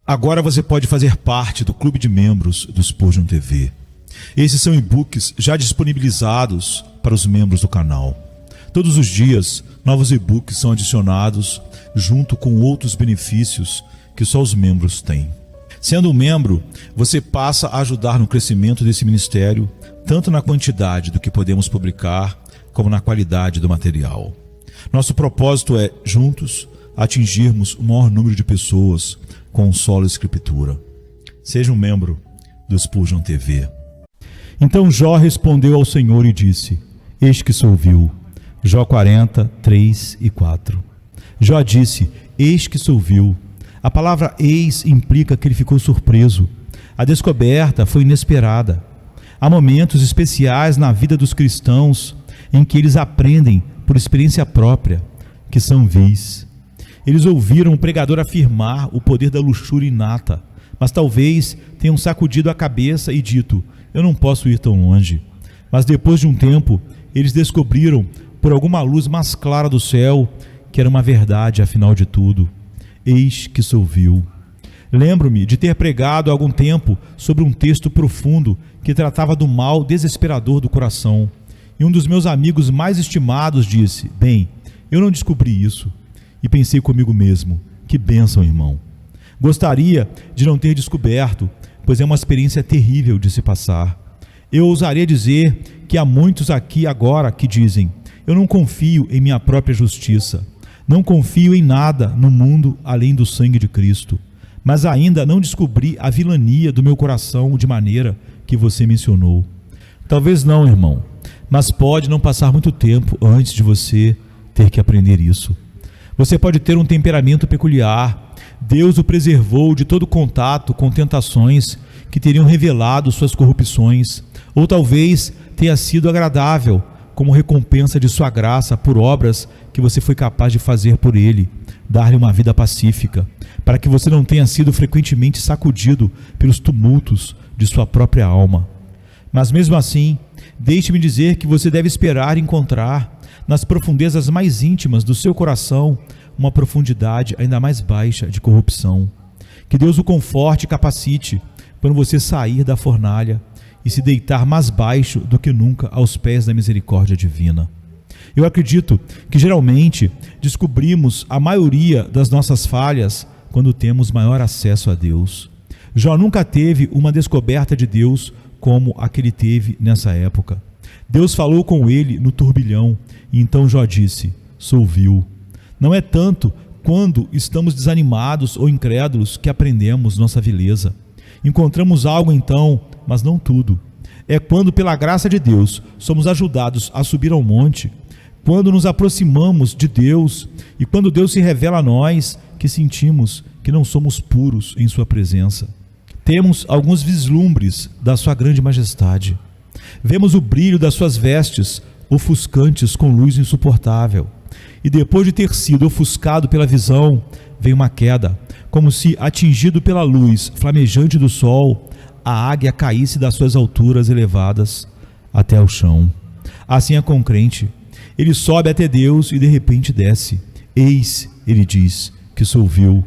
Agora você pode fazer parte do clube de membros do Spurgeon TV. Esses são e-books já disponibilizados para os membros do canal. Todos os dias, novos e-books são adicionados junto com outros benefícios que só os membros têm. Sendo um membro, você passa a ajudar no crescimento desse ministério, tanto na quantidade do que podemos publicar, como na qualidade do material. Nosso propósito é, juntos, atingirmos o maior número de pessoas com solo escritura. Seja um membro do Spurgeon TV. Então Jó respondeu ao Senhor e disse: Eis que sou vil. Jó 40, 3 e 4. Jó disse: Eis que sou vil. A palavra eis implica que ele ficou surpreso. A descoberta foi inesperada. Há momentos especiais na vida dos cristãos em que eles aprendem por experiência própria que são vis. Eles ouviram o pregador afirmar o poder da luxúria inata, mas talvez tenham sacudido a cabeça e dito: eu não posso ir tão longe. Mas depois de um tempo, eles descobriram, por alguma luz mais clara do céu, que era uma verdade afinal de tudo. Eis que sou vil. Lembro-me de ter pregado há algum tempo sobre um texto profundo que tratava do mal desesperador do coração. E um dos meus amigos mais estimados disse: bem, eu não descobri isso. E pensei comigo mesmo: que bênção, irmão. Gostaria de não ter descoberto, pois é uma experiência terrível de se passar. Eu ousaria dizer que há muitos aqui agora que dizem: eu não confio em minha própria justiça, não confio em nada no mundo além do sangue de Cristo, mas ainda não descobri a vilania do meu coração de maneira que você mencionou. Talvez não, irmão, mas pode não passar muito tempo antes de você ter que aprender isso. Você pode ter um temperamento peculiar. Deus o preservou de todo contato com tentações que teriam revelado suas corrupções, ou talvez tenha sido agradável como recompensa de sua graça por obras que você foi capaz de fazer por ele, dar-lhe uma vida pacífica, para que você não tenha sido frequentemente sacudido pelos tumultos de sua própria alma. Mas mesmo assim, deixe-me dizer que você deve esperar encontrar nas profundezas mais íntimas do seu coração uma profundidade ainda mais baixa de corrupção. Que Deus o conforte e capacite quando você sair da fornalha e se deitar mais baixo do que nunca aos pés da misericórdia divina. Eu acredito que geralmente descobrimos a maioria das nossas falhas quando temos maior acesso a Deus. Jó nunca teve uma descoberta de Deus como a que ele teve nessa época. Deus falou com ele no turbilhão, e então Jó disse: sou vil. Não é tanto quando estamos desanimados ou incrédulos que aprendemos nossa vileza. Encontramos algo então, mas não tudo. É quando, pela graça de Deus, somos ajudados a subir ao monte, quando nos aproximamos de Deus e quando Deus se revela a nós, que sentimos que não somos puros em sua presença. Temos alguns vislumbres da sua grande majestade. Vemos o brilho das suas vestes, ofuscantes com luz insuportável. E depois de ter sido ofuscado pela visão, vem uma queda, como se, atingido pela luz flamejante do sol, a águia caísse das suas alturas elevadas até o chão. Assim é com o crente. Ele sobe até Deus e de repente desce. Eis, ele diz, que sou vil.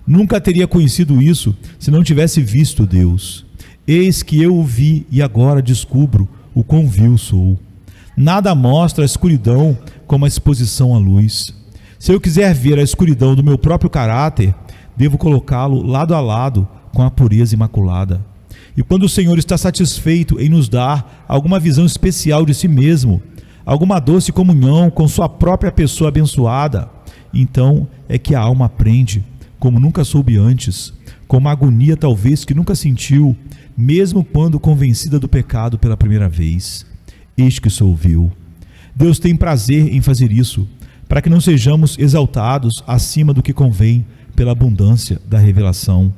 Nunca teria conhecido isso se não tivesse visto Deus. Eis que eu o vi e agora descubro o quão vil sou. Nada mostra a escuridão como a exposição à luz. Se eu quiser ver a escuridão do meu próprio caráter, devo colocá-lo lado a lado com a pureza imaculada. E quando o Senhor está satisfeito em nos dar alguma visão especial de si mesmo, alguma doce comunhão com sua própria pessoa abençoada, então é que a alma aprende, como nunca soube antes, com uma agonia talvez que nunca sentiu, mesmo quando convencida do pecado pela primeira vez. Eis que sou vil. Deus tem prazer em fazer isso, para que não sejamos exaltados acima do que convém pela abundância da revelação.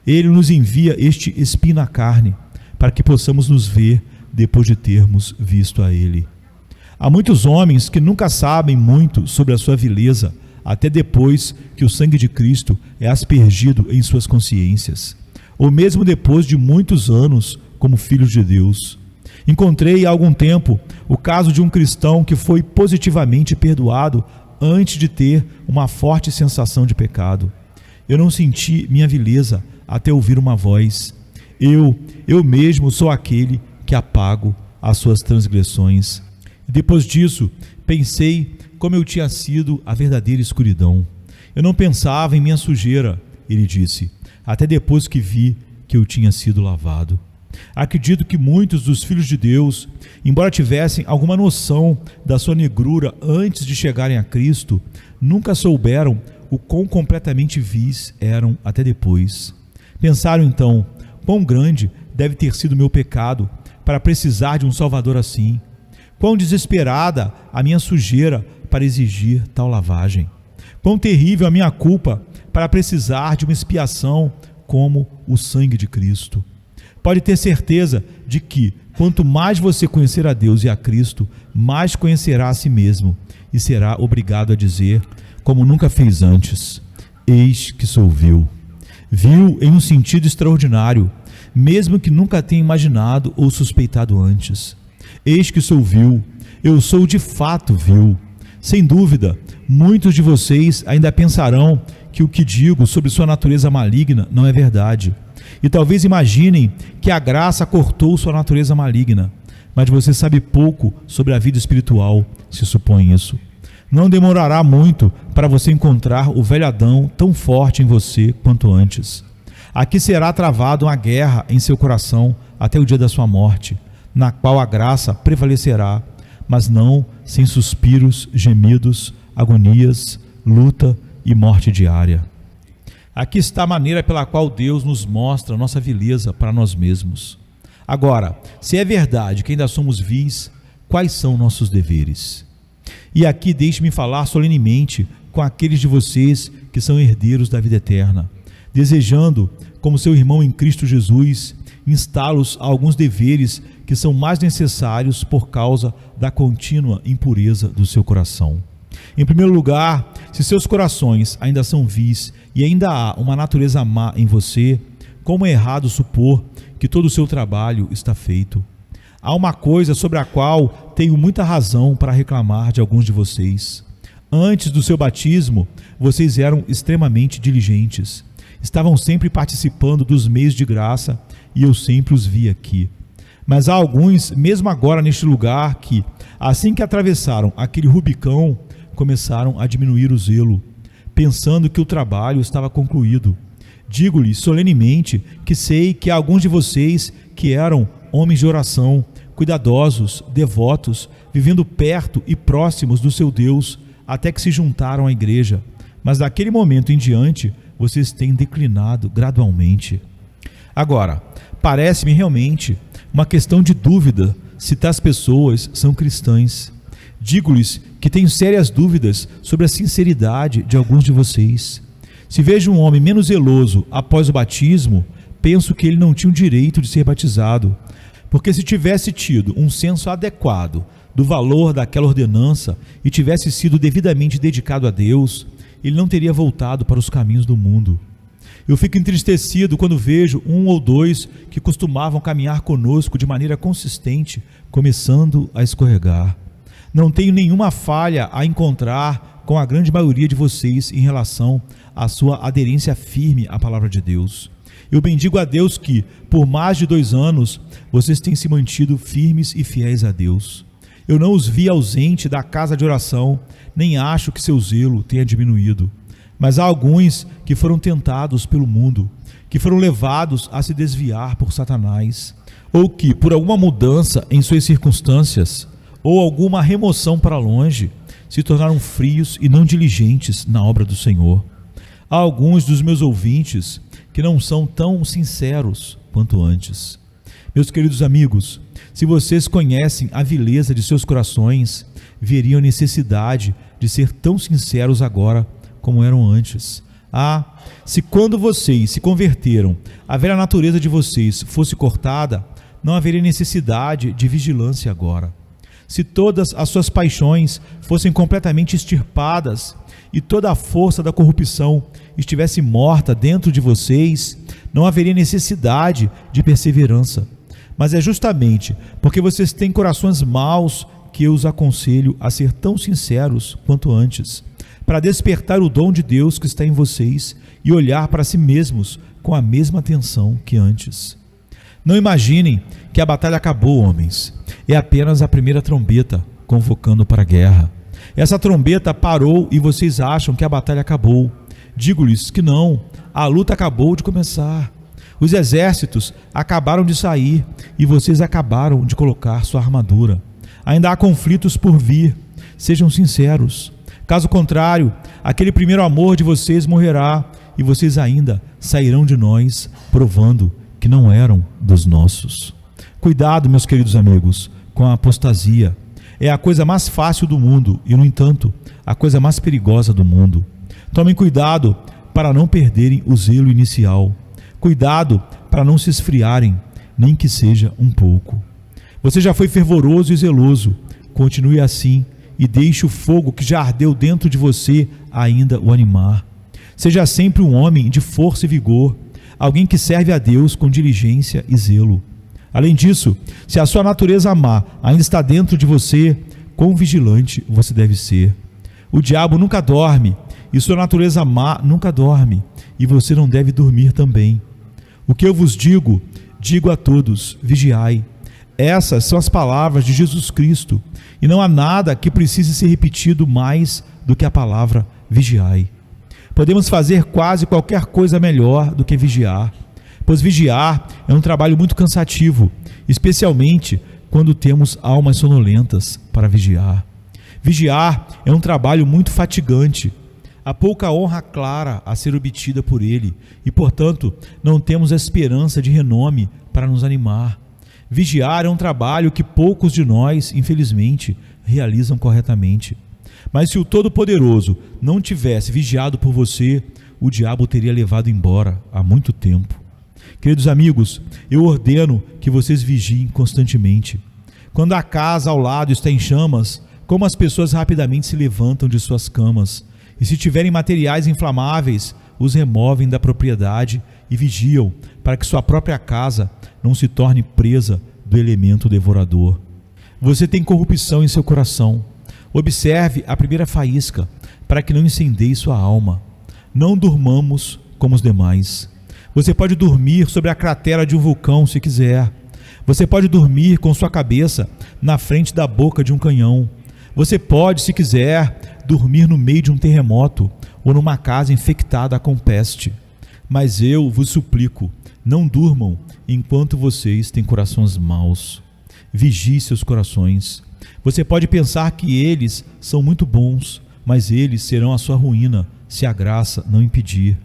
Ele nos envia este espinho na carne, para que possamos nos ver depois de termos visto a Ele. Há muitos homens que nunca sabem muito sobre a sua vileza, até depois que o sangue de Cristo é aspergido em suas consciências, ou mesmo depois de muitos anos como filhos de Deus. Encontrei há algum tempo o caso de um cristão que foi positivamente perdoado antes de ter uma forte sensação de pecado. Eu não senti minha vileza até ouvir uma voz: eu mesmo sou aquele que apago as suas transgressões. Depois disso, pensei como eu tinha sido a verdadeira escuridão. Eu não pensava em minha sujeira, ele disse, até depois que vi que eu tinha sido lavado. Acredito que muitos dos filhos de Deus, embora tivessem alguma noção da sua negrura antes de chegarem a Cristo, nunca souberam o quão completamente vis eram até depois. Pensaram então: quão grande deve ter sido meu pecado para precisar de um Salvador assim? Quão desesperada a minha sujeira para exigir tal lavagem? Quão terrível a minha culpa para precisar de uma expiação como o sangue de Cristo? Pode ter certeza de que, quanto mais você conhecer a Deus e a Cristo, mais conhecerá a si mesmo e será obrigado a dizer, como nunca fez antes: eis que sou vil. Vil em um sentido extraordinário, mesmo que nunca tenha imaginado ou suspeitado antes. Eis que sou vil, eu sou de fato vil. Sem dúvida, muitos de vocês ainda pensarão que o que digo sobre sua natureza maligna não é verdade. E talvez imaginem que a graça cortou sua natureza maligna, mas você sabe pouco sobre a vida espiritual, se supõe isso. Não demorará muito para você encontrar o velho Adão tão forte em você quanto antes. Aqui será travada uma guerra em seu coração até o dia da sua morte, na qual a graça prevalecerá, mas não sem suspiros, gemidos, agonias, luta e morte diária. Aqui está a maneira pela qual Deus nos mostra a nossa vileza para nós mesmos. Agora, se é verdade que ainda somos vis, quais são nossos deveres? E aqui deixe-me falar solenemente com aqueles de vocês que são herdeiros da vida eterna, desejando, como seu irmão em Cristo Jesus, instá-los a alguns deveres que são mais necessários por causa da contínua impureza do seu coração. Em primeiro lugar, se seus corações ainda são vis e ainda há uma natureza má em você, como é errado supor que todo o seu trabalho está feito? Há uma coisa sobre a qual tenho muita razão para reclamar de alguns de vocês. Antes do seu batismo, vocês eram extremamente diligentes. Estavam sempre participando dos meios de graça e eu sempre os vi aqui. Mas há alguns, mesmo agora neste lugar, que, assim que atravessaram aquele Rubicão, começaram a diminuir o zelo, pensando que o trabalho estava concluído. Digo-lhes solenemente que sei que há alguns de vocês que eram homens de oração, cuidadosos, devotos, vivendo perto e próximos do seu Deus, até que se juntaram à igreja. Mas daquele momento em diante, vocês têm declinado gradualmente. Agora, parece-me realmente uma questão de dúvida se tais pessoas são cristãs. Digo-lhes que tenho sérias dúvidas sobre a sinceridade de alguns de vocês. Se vejo um homem menos zeloso após o batismo, penso que ele não tinha o direito de ser batizado, porque se tivesse tido um senso adequado do valor daquela ordenança e tivesse sido devidamente dedicado a Deus, ele não teria voltado para os caminhos do mundo. Eu fico entristecido quando vejo um ou dois que costumavam caminhar conosco de maneira consistente, começando a escorregar. Não tenho nenhuma falha a encontrar com a grande maioria de vocês em relação à sua aderência firme à palavra de Deus. Eu bendigo a Deus que, por mais de 2 anos, vocês têm se mantido firmes e fiéis a Deus. Eu não os vi ausente da casa de oração, nem acho que seu zelo tenha diminuído. Mas há alguns que foram tentados pelo mundo, que foram levados a se desviar por Satanás, ou que, por alguma mudança em suas circunstâncias, ou alguma remoção para longe, se tornaram frios e não diligentes na obra do Senhor. Há alguns dos meus ouvintes que não são tão sinceros quanto antes. Meus queridos amigos, se vocês conhecem a vileza de seus corações, veriam a necessidade de ser tão sinceros agora como eram antes. Se quando vocês se converteram, a velha natureza de vocês fosse cortada, não haveria necessidade de vigilância agora. Se todas as suas paixões fossem completamente extirpadas e toda a força da corrupção estivesse morta dentro de vocês, não haveria necessidade de perseverança. Mas é justamente porque vocês têm corações maus que eu os aconselho a ser tão sinceros quanto antes, para despertar o dom de Deus que está em vocês e olhar para si mesmos com a mesma atenção que antes. Não imaginem que a batalha acabou, homens. É apenas a primeira trombeta convocando para a guerra. Essa trombeta parou e vocês acham que a batalha acabou. Digo-lhes que não, a luta acabou de começar. Os exércitos acabaram de sair e vocês acabaram de colocar sua armadura. Ainda há conflitos por vir, sejam sinceros. Caso contrário, aquele primeiro amor de vocês morrerá e vocês ainda sairão de nós provando que não eram dos nossos. Cuidado, meus queridos amigos, com a apostasia. É a coisa mais fácil do mundo e, no entanto, a coisa mais perigosa do mundo. Tomem cuidado para não perderem o zelo inicial. Cuidado para não se esfriarem, nem que seja um pouco. Você já foi fervoroso e zeloso. Continue assim e deixe o fogo que já ardeu dentro de você ainda o animar. Seja sempre um homem de força e vigor, alguém que serve a Deus com diligência e zelo. Além disso, se a sua natureza má ainda está dentro de você, quão vigilante você deve ser. O diabo nunca dorme, e sua natureza má nunca dorme, e você não deve dormir também. O que eu vos digo, digo a todos: vigiai. Essas são as palavras de Jesus Cristo, e não há nada que precise ser repetido mais do que a palavra vigiai. Podemos fazer quase qualquer coisa melhor do que vigiar, pois vigiar é um trabalho muito cansativo, especialmente quando temos almas sonolentas para vigiar. Vigiar é um trabalho muito fatigante. Há pouca honra clara a ser obtida por ele e, portanto, não temos a esperança de renome para nos animar. Vigiar é um trabalho que poucos de nós, infelizmente, realizam corretamente. Mas se o Todo-Poderoso não tivesse vigiado por você, o diabo teria levado embora há muito tempo. Queridos amigos, eu ordeno que vocês vigiem constantemente. Quando a casa ao lado está em chamas, como as pessoas rapidamente se levantam de suas camas, e se tiverem materiais inflamáveis, os removem da propriedade e vigiam para que sua própria casa não se torne presa do elemento devorador. Você tem corrupção em seu coração. Observe a primeira faísca, para que não incendeie sua alma. Não durmamos como os demais. Você pode dormir sobre a cratera de um vulcão se quiser. Você pode dormir com sua cabeça na frente da boca de um canhão. Você pode, se quiser, dormir no meio de um terremoto ou numa casa infectada com peste. Mas eu vos suplico, não durmam enquanto vocês têm corações maus. Vigie seus corações. Você pode pensar que eles são muito bons, mas eles serão a sua ruína se a graça não impedir.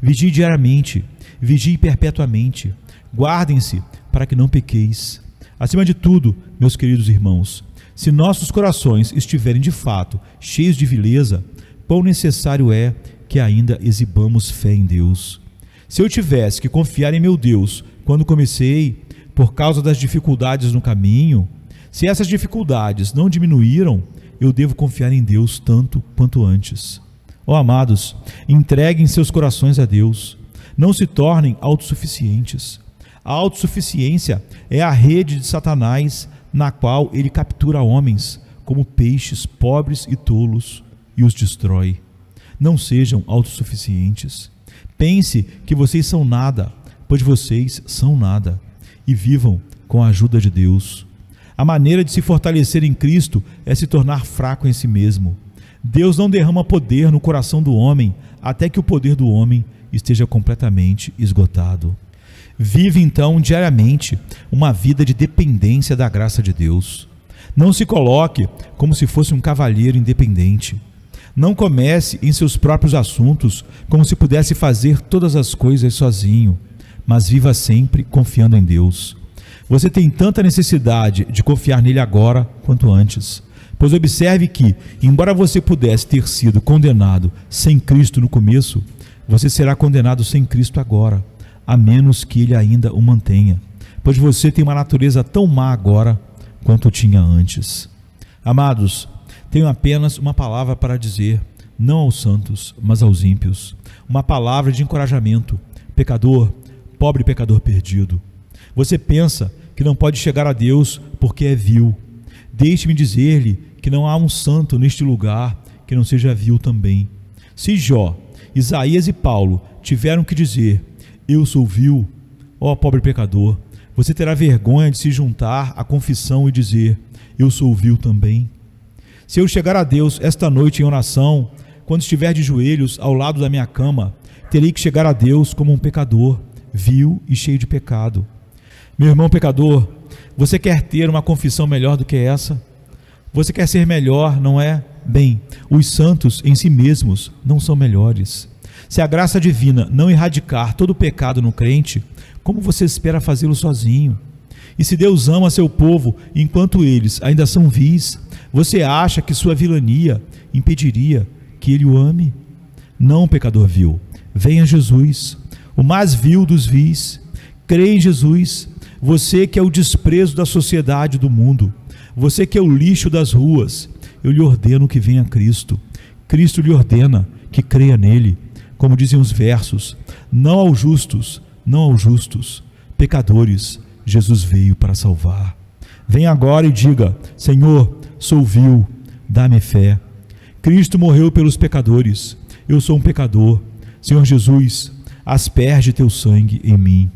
Vigie diariamente, vigie perpetuamente. Guardem-se para que não pequeis. Acima de tudo, meus queridos irmãos, se nossos corações estiverem de fato cheios de vileza, quão necessário é que ainda exibamos fé em Deus. Se eu tivesse que confiar em meu Deus quando comecei, por causa das dificuldades no caminho, se essas dificuldades não diminuíram, eu devo confiar em Deus tanto quanto antes. Ó amados, entreguem seus corações a Deus. Não se tornem autossuficientes. A autossuficiência é a rede de Satanás na qual ele captura homens como peixes pobres e tolos e os destrói. Não sejam autossuficientes. Pense que vocês são nada, pois vocês são nada, e vivam com a ajuda de Deus. A maneira de se fortalecer em Cristo é se tornar fraco em si mesmo. Deus não derrama poder no coração do homem até que o poder do homem esteja completamente esgotado. Vive então diariamente uma vida de dependência da graça de Deus. Não se coloque como se fosse um cavalheiro independente. Não comece em seus próprios assuntos como se pudesse fazer todas as coisas sozinho, mas viva sempre confiando em Deus. Você tem tanta necessidade de confiar nele agora quanto antes, pois observe que, embora você pudesse ter sido condenado sem Cristo no começo, você será condenado sem Cristo agora, a menos que ele ainda o mantenha, pois você tem uma natureza tão má agora quanto tinha antes. Amados, tenho apenas uma palavra para dizer, não aos santos, mas aos ímpios, uma palavra de encorajamento. Pecador, pobre pecador perdido, você pensa que não pode chegar a Deus porque é vil. Deixe-me dizer-lhe que não há um santo neste lugar que não seja vil também. Se Jó, Isaías e Paulo tiveram que dizer, eu sou vil, ó pobre pecador. Você terá vergonha de se juntar à confissão e dizer, eu sou vil também. Se eu chegar a Deus esta noite em oração, quando estiver de joelhos ao lado da minha cama, terei que chegar a Deus como um pecador, vil e cheio de pecado. Meu irmão pecador, você quer ter uma confissão melhor do que essa? Você quer ser melhor, não é? Bem, os santos em si mesmos não são melhores. Se a graça divina não erradicar todo o pecado no crente, como você espera fazê-lo sozinho? E se Deus ama seu povo enquanto eles ainda são vis, você acha que sua vilania impediria que ele o ame? Não, pecador vil, venha Jesus, o mais vil dos vis. Crê em Jesus, você que é o desprezo da sociedade do mundo, você que é o lixo das ruas. Eu lhe ordeno que venha a Cristo. Cristo lhe ordena que creia nele. Como dizem os versos, não aos justos, não aos justos, pecadores, Jesus veio para salvar. Venha agora e diga, Senhor, sou vil, dá-me fé. Cristo morreu pelos pecadores, eu sou um pecador. Senhor Jesus, asperge teu sangue em mim.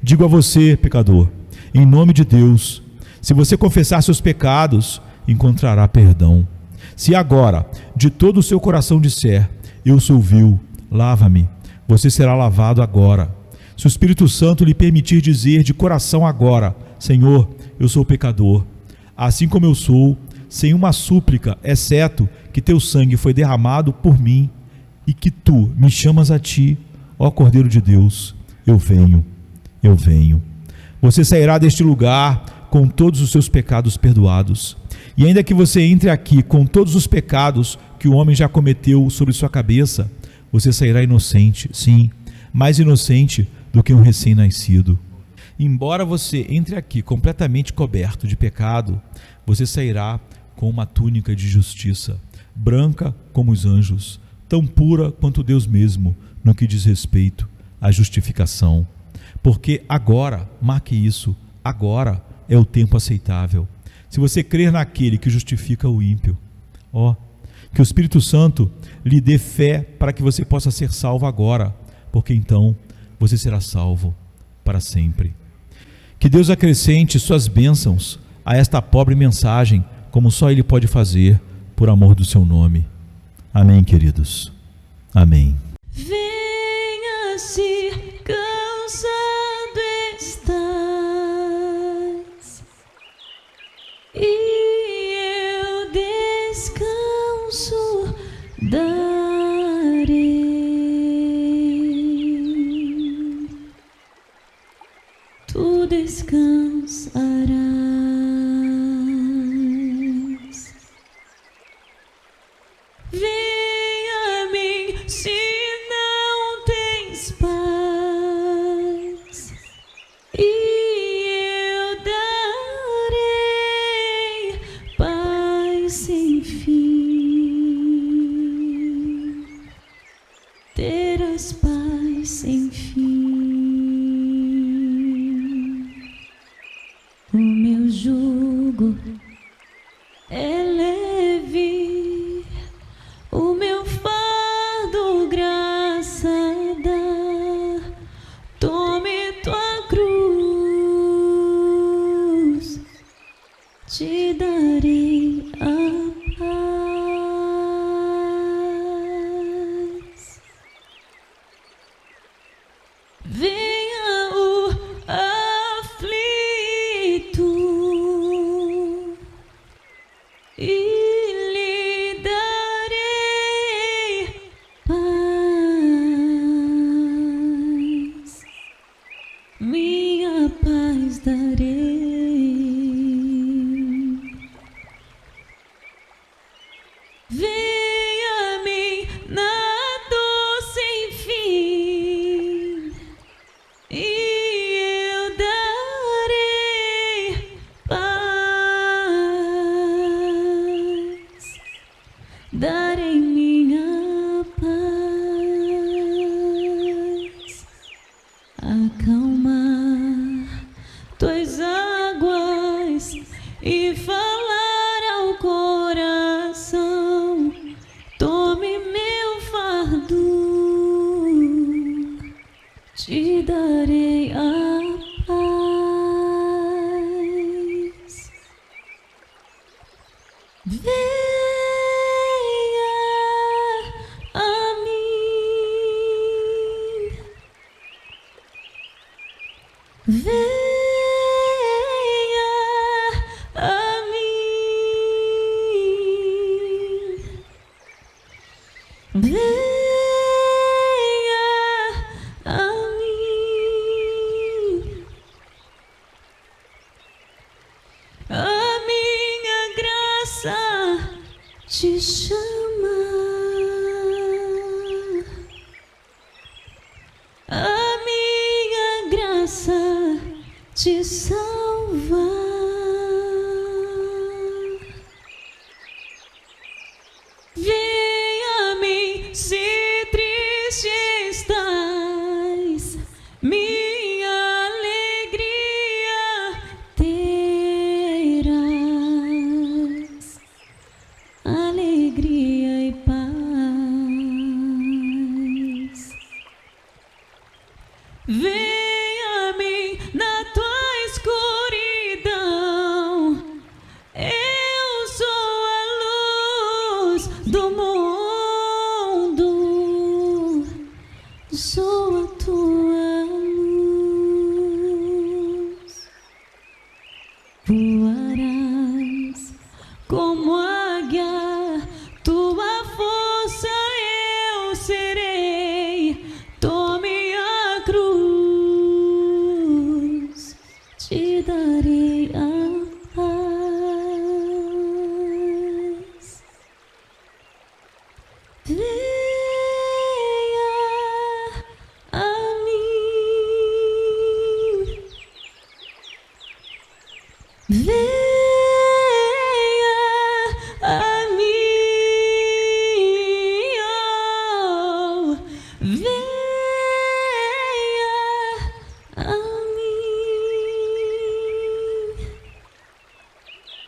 Digo a você, pecador, em nome de Deus, se você confessar seus pecados, encontrará perdão. Se agora, de todo o seu coração disser, eu sou vil, lava-me, você será lavado agora. Se o Espírito Santo lhe permitir dizer de coração agora, Senhor, eu sou pecador, assim como eu sou, sem uma súplica, exceto que teu sangue foi derramado por mim e que tu me chamas a ti, ó Cordeiro de Deus, eu venho, eu venho. Você sairá deste lugar com todos os seus pecados perdoados. E ainda que você entre aqui com todos os pecados que o homem já cometeu sobre sua cabeça, você sairá inocente, sim, mais inocente do que um recém-nascido. Embora você entre aqui completamente coberto de pecado, você sairá com uma túnica de justiça, branca como os anjos, tão pura quanto Deus mesmo, no que diz respeito à justificação. Porque agora, marque isso, agora é o tempo aceitável. Se você crer naquele que justifica o ímpio, que o Espírito Santo lhe dê fé para que você possa ser salvo agora, porque então você será salvo para sempre. Que Deus acrescente suas bênçãos a esta pobre mensagem, como só Ele pode fazer, por amor do seu nome. Amém, queridos. Amém. Venha se cansado estás, e eu descanso darei. Tu descansarás. Venha a mim se não tens paz, e eu darei paz sem fim. Terás paz sem fim. O meu jugo é leve, o meu fardo graça dá. Tome tua cruz, te darei a paz. Venha o aflito e lhe darei paz, minha paz darei. Venha a mim na dor sem fim, e eu darei paz, darei minha paz. Acalmar tuas águas e falar ao coração. Tome meu fardo, te venha a mim, venha a mim, a minha graça te chama, a minha graça te salva. Venha a mim se triste estás, minha alegria terás, alegria e paz. Venha a mim na tua escuridão, eu sou a luz do mundo, sou a tua luz. Voarás como águia, tua força eu serei. Tome a cruz, te darei a paz. Venha a mim, venha